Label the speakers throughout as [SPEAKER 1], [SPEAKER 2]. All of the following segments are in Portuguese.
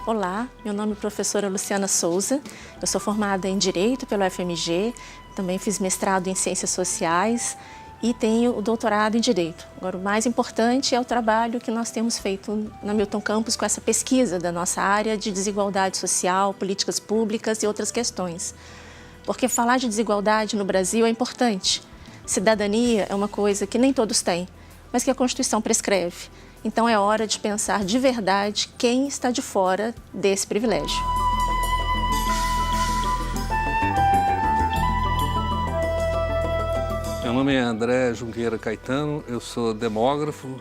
[SPEAKER 1] Olá, meu nome é professora Luciana Souza, eu sou formada em Direito pelo FMG, também fiz mestrado em Ciências Sociais e tenho o doutorado em Direito. Agora, o mais importante é o trabalho que nós temos feito na Milton Campos com essa pesquisa da nossa área de desigualdade social, políticas públicas e outras questões. Porque falar de desigualdade no Brasil é importante. Cidadania é uma coisa que nem todos têm, mas que a Constituição prescreve. Então é hora de pensar de verdade quem está de fora desse privilégio.
[SPEAKER 2] Meu nome é André Junqueira Caetano, eu sou demógrafo,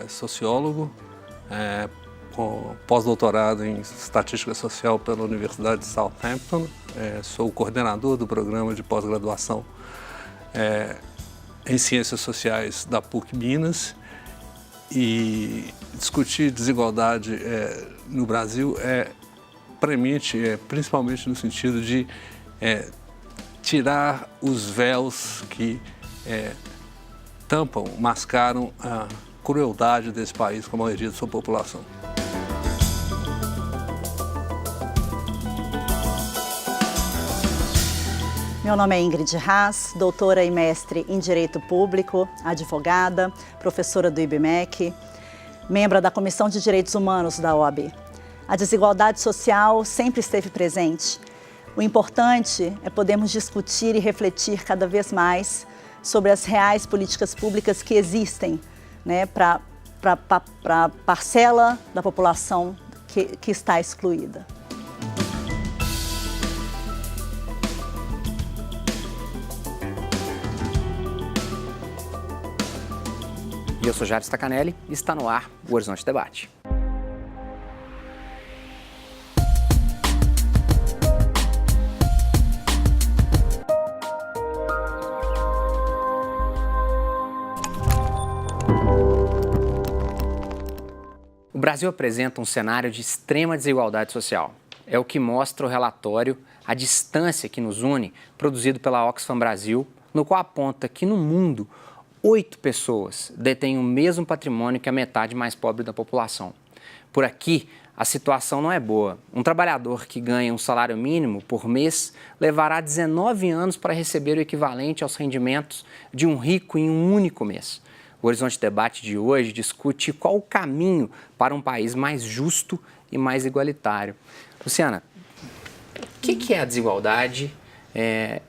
[SPEAKER 2] sociólogo, com pós-doutorado em Estatística Social pela Universidade de Southampton, sou o coordenador do programa de pós-graduação em Ciências Sociais da PUC Minas. E discutir desigualdade no Brasil é premente, principalmente no sentido de tirar os véus que tampam, mascaram a crueldade desse país com a maioria de sua população.
[SPEAKER 3] Meu nome é Ingrid Haas, doutora e mestre em Direito Público, advogada, professora do IBMEC, membro da Comissão de Direitos Humanos da OAB. A desigualdade social sempre esteve presente. O importante é podermos discutir e refletir cada vez mais sobre as reais políticas públicas que existem, né, para a parcela da população que está excluída.
[SPEAKER 4] E eu sou Jairo Stacanelli e está no ar o Horizonte Debate. O Brasil apresenta um cenário de extrema desigualdade social. É o que mostra o relatório A Distância que nos une, produzido pela Oxfam Brasil, no qual aponta que no mundo 8 pessoas detêm o mesmo patrimônio que a metade mais pobre da população. Por aqui, a situação não é boa. Um trabalhador que ganha um salário mínimo por mês levará 19 anos para receber o equivalente aos rendimentos de um rico em um único mês. O Horizonte Debate de hoje discute qual o caminho para um país mais justo e mais igualitário. Luciana, o que é a desigualdade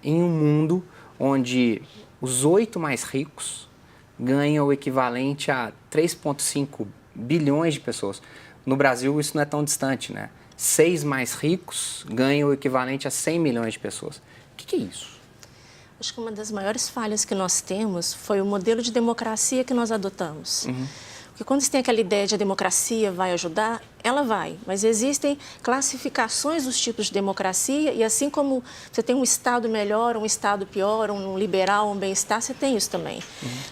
[SPEAKER 4] em um mundo onde os 8 mais ricos ganham o equivalente a 3,5 bilhões de pessoas? No Brasil, isso não é tão distante, né? 6 mais ricos ganham o equivalente a 100 milhões de pessoas. O que é isso?
[SPEAKER 1] Acho que uma das maiores falhas que nós temos foi o modelo de democracia que nós adotamos. Porque quando você tem aquela ideia de a democracia vai ajudar, ela vai. Mas existem classificações dos tipos de democracia e assim como você tem um Estado melhor, um Estado pior, um liberal, um bem-estar, você tem isso também.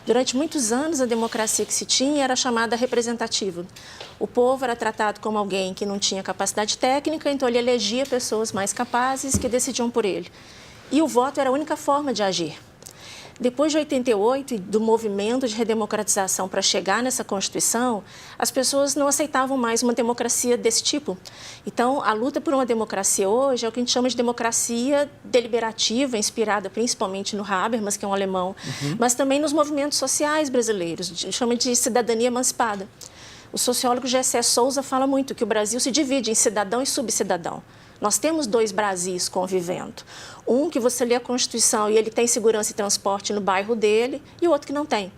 [SPEAKER 1] Durante muitos anos, a democracia que se tinha era chamada representativa. O povo era tratado como alguém que não tinha capacidade técnica, então ele elegia pessoas mais capazes que decidiam por ele. E o voto era a única forma de agir. Depois de 88 e do movimento de redemocratização para chegar nessa Constituição, as pessoas não aceitavam mais uma democracia desse tipo. Então, a luta por uma democracia hoje é o que a gente chama de democracia deliberativa, inspirada principalmente no Habermas, que é um alemão, mas também nos movimentos sociais brasileiros, a gente chama de cidadania emancipada. O sociólogo Gessé Souza fala muito que o Brasil se divide em cidadão e subcidadão. Nós temos 2 Brasis convivendo. Um que você lê a Constituição e ele tem segurança e transporte no bairro dele e o outro que não tem.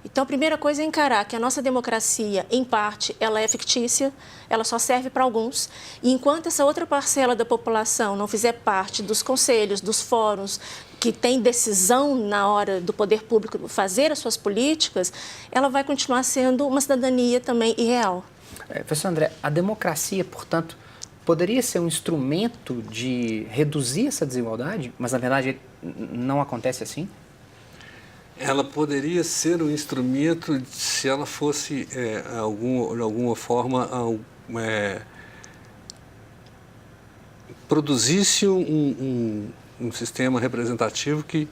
[SPEAKER 1] Então, a primeira coisa é encarar que a nossa democracia, em parte, ela é fictícia, ela só serve para alguns. E enquanto essa outra parcela da população não fizer parte dos conselhos, dos fóruns, que tem decisão na hora do poder público fazer as suas políticas, ela vai continuar sendo uma cidadania também irreal.
[SPEAKER 4] Professor André, a democracia, portanto, poderia ser um instrumento de reduzir essa desigualdade, mas na verdade não acontece assim?
[SPEAKER 2] Ela poderia ser um instrumento se ela fosse, de alguma forma, produzisse um sistema representativo que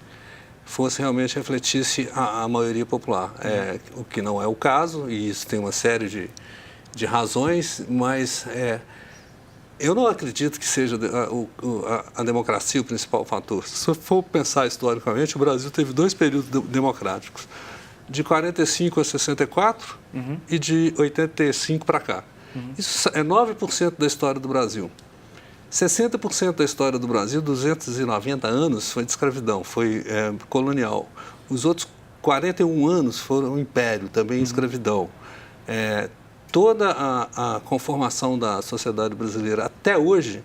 [SPEAKER 2] fosse realmente refletisse a maioria popular. O que não é o caso, e isso tem uma série de razões, mas Eu não acredito que seja a democracia o principal fator. Se eu for pensar historicamente, o Brasil teve 2 períodos democráticos, de 45 a 64 e de 85 para cá. Isso é 9% da história do Brasil. 60% da história do Brasil, 290 anos, foi de escravidão, foi colonial. Os outros 41 anos foram império, também escravidão. Toda a conformação da sociedade brasileira até hoje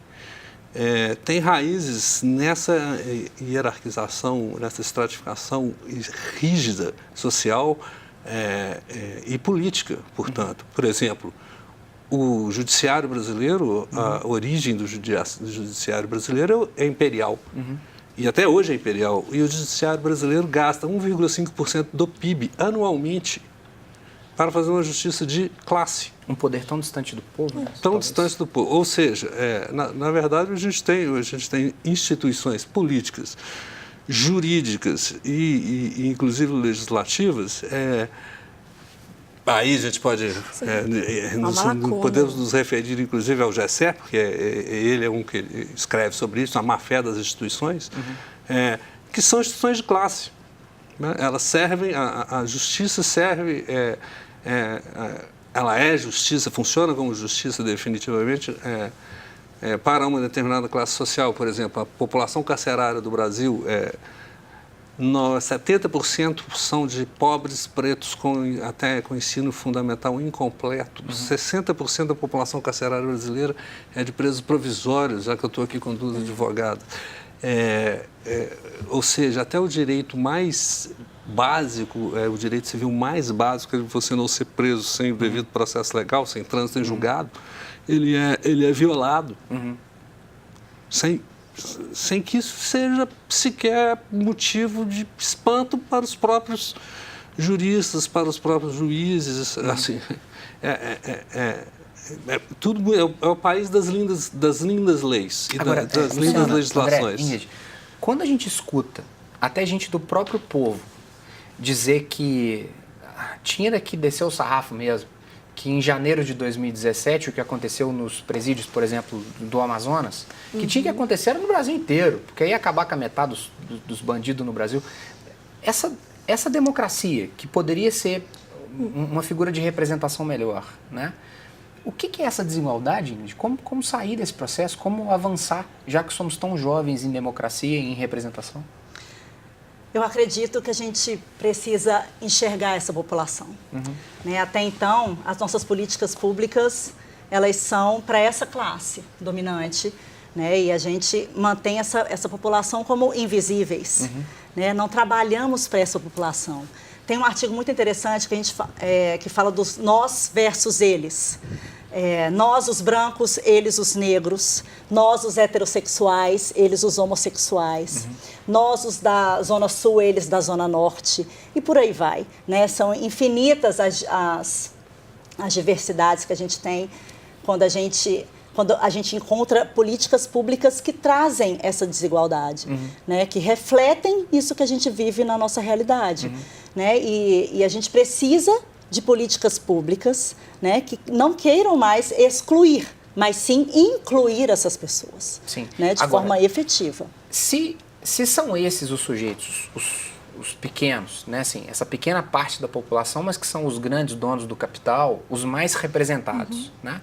[SPEAKER 2] tem raízes nessa hierarquização, nessa estratificação rígida social e política, portanto. Por exemplo, o judiciário brasileiro, a origem do judiciário brasileiro é imperial. E até hoje é imperial. E o judiciário brasileiro gasta 1,5% do PIB anualmente para fazer uma justiça de classe.
[SPEAKER 4] Um poder tão distante do povo? Né?
[SPEAKER 2] Tão distante do povo. Ou seja, na verdade, a gente tem instituições políticas, jurídicas e inclusive legislativas. Aí a gente pode, podemos nos referir inclusive ao GECER, porque ele é um que escreve sobre isso, a má-fé das instituições, que são instituições de classe. Né? Elas servem, a justiça serve, ela é justiça, funciona como justiça definitivamente para uma determinada classe social. Por exemplo, a população carcerária do Brasil 70% são de pobres pretos até com ensino fundamental incompleto. 60% da população carcerária brasileira é de presos provisórios, já que eu estou aqui com 2 advogados. Ou seja, até o direito mais básico, o direito civil mais básico, é você não ser preso sem o devido processo legal, sem trânsito em julgado, ele é violado. Sem que isso seja sequer motivo de espanto para os próprios juristas, para os próprios juízes. Assim, tudo é o país das lindas leis e
[SPEAKER 4] agora,
[SPEAKER 2] das lindas legislações.
[SPEAKER 4] André, Ingrid, quando a gente escuta até gente do próprio povo dizer que tinha que descer o sarrafo mesmo, que em janeiro de 2017, o que aconteceu nos presídios, por exemplo, do Amazonas, que tinha que acontecer no Brasil inteiro, porque aí ia acabar com a metade dos bandidos no Brasil. Essa democracia, que poderia ser uma figura de representação melhor, né? O que é essa desigualdade, Ingrid? Como sair desse processo? Como avançar, já que somos tão jovens em democracia e em representação?
[SPEAKER 3] Eu acredito que a gente precisa enxergar essa população. Né? Até então, as nossas políticas públicas, elas são para essa classe dominante, né? E a gente mantém essa população como invisíveis. Né? Não trabalhamos para essa população. Tem um artigo muito interessante que fala dos nós versus eles. Nós, os brancos, eles, os negros. Nós, os heterossexuais, eles, os homossexuais. Nós, os da Zona Sul, eles da Zona Norte. E por aí vai. Né? São infinitas as diversidades que a gente tem quando a gente encontra políticas públicas que trazem essa desigualdade, né? Que refletem isso que a gente vive na nossa realidade. Né? E a gente precisa de políticas públicas, né, que não queiram mais excluir, mas sim incluir essas pessoas, né, de forma efetiva.
[SPEAKER 4] Se são esses os sujeitos, os pequenos, né, assim, essa pequena parte da população, mas que são os grandes donos do capital, os mais representados, né?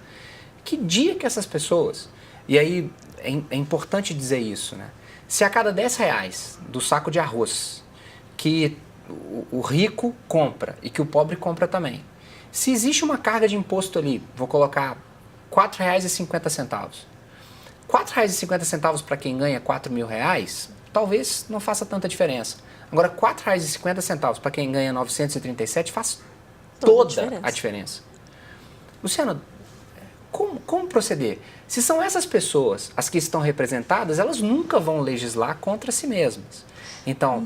[SPEAKER 4] Que dia que essas pessoas... E aí é importante dizer isso, né? Se a cada R$10 do saco de arroz que o rico compra e que o pobre compra também. Se existe uma carga de imposto ali, vou colocar R$4,50. R$4,50 para quem ganha R$4.000, talvez não faça tanta diferença. Agora, R$4,50 para quem ganha 937 faz toda a diferença. Luciana, como proceder? Se são essas pessoas as que estão representadas, elas nunca vão legislar contra si mesmas. Então,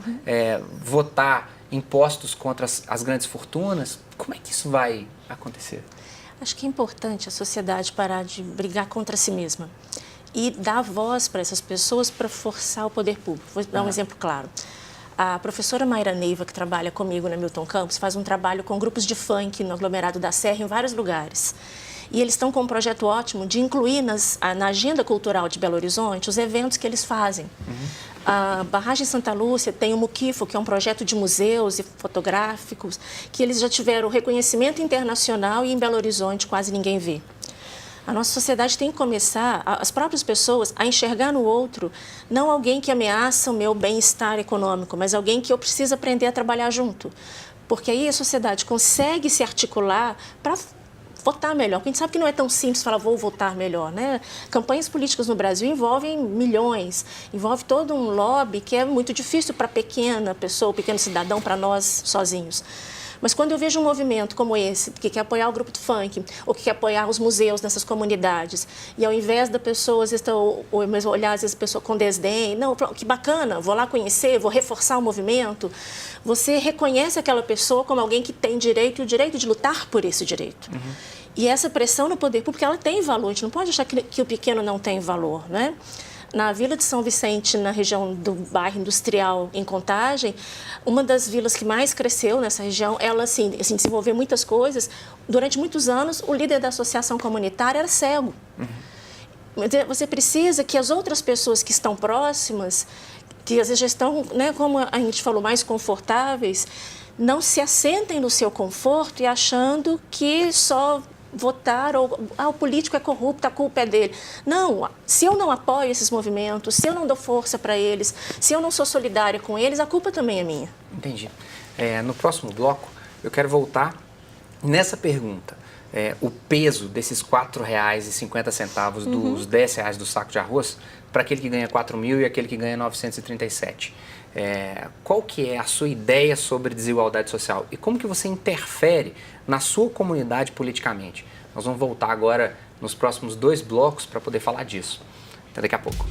[SPEAKER 4] votar impostos contra as grandes fortunas, como é que isso vai acontecer?
[SPEAKER 1] Acho que é importante a sociedade parar de brigar contra si mesma e dar voz para essas pessoas para forçar o poder público. Vou dar um exemplo claro. A professora Mayra Neiva, que trabalha comigo na Milton Campos, faz um trabalho com grupos de funk no aglomerado da Serra, em vários lugares. E eles estão com um projeto ótimo de incluir na agenda cultural de Belo Horizonte os eventos que eles fazem. A Barragem Santa Lúcia tem o Muquifo, que é um projeto de museus e fotográficos, que eles já tiveram reconhecimento internacional e em Belo Horizonte quase ninguém vê. A nossa sociedade tem que começar, as próprias pessoas, a enxergar no outro não alguém que ameaça o meu bem-estar econômico, mas alguém que eu preciso aprender a trabalhar junto. Porque aí a sociedade consegue se articular para votar melhor. Porque a gente sabe que não é tão simples falar, vou votar melhor, né? Campanhas políticas no Brasil envolvem milhões, envolve todo um lobby que é muito difícil para a pequena pessoa, o pequeno cidadão, para nós sozinhos. Mas quando eu vejo um movimento como esse, que quer apoiar o grupo do funk, ou que quer apoiar os museus nessas comunidades, e ao invés da pessoa, às vezes, olhar às vezes, a pessoa com desdém, não, que bacana, vou lá conhecer, vou reforçar o movimento, você reconhece aquela pessoa como alguém que tem direito e o direito de lutar por esse direito. E essa pressão no poder público, ela tem valor, a gente não pode achar que o pequeno não tem valor, né? Na Vila de São Vicente, na região do bairro industrial em Contagem, uma das vilas que mais cresceu nessa região, ela assim, desenvolveu muitas coisas. Durante muitos anos, o líder da associação comunitária era cego. Você precisa que as outras pessoas que estão próximas, que às vezes já estão, né, como a gente falou, mais confortáveis, não se assentem no seu conforto e achando que só votar ou o político é corrupto, a culpa é dele. Não, se eu não apoio esses movimentos, se eu não dou força para eles, se eu não sou solidária com eles, a culpa também é minha.
[SPEAKER 4] Entendi. No próximo bloco, eu quero voltar nessa pergunta. O peso desses R$ 4,50 dos R$ 10 do saco de arroz para aquele que ganha 4.000 e aquele que ganha 937. Qual que é a sua ideia sobre desigualdade social e como que você interfere na sua comunidade politicamente? Nós vamos voltar agora nos próximos 2 blocos para poder falar disso. Até daqui a pouco.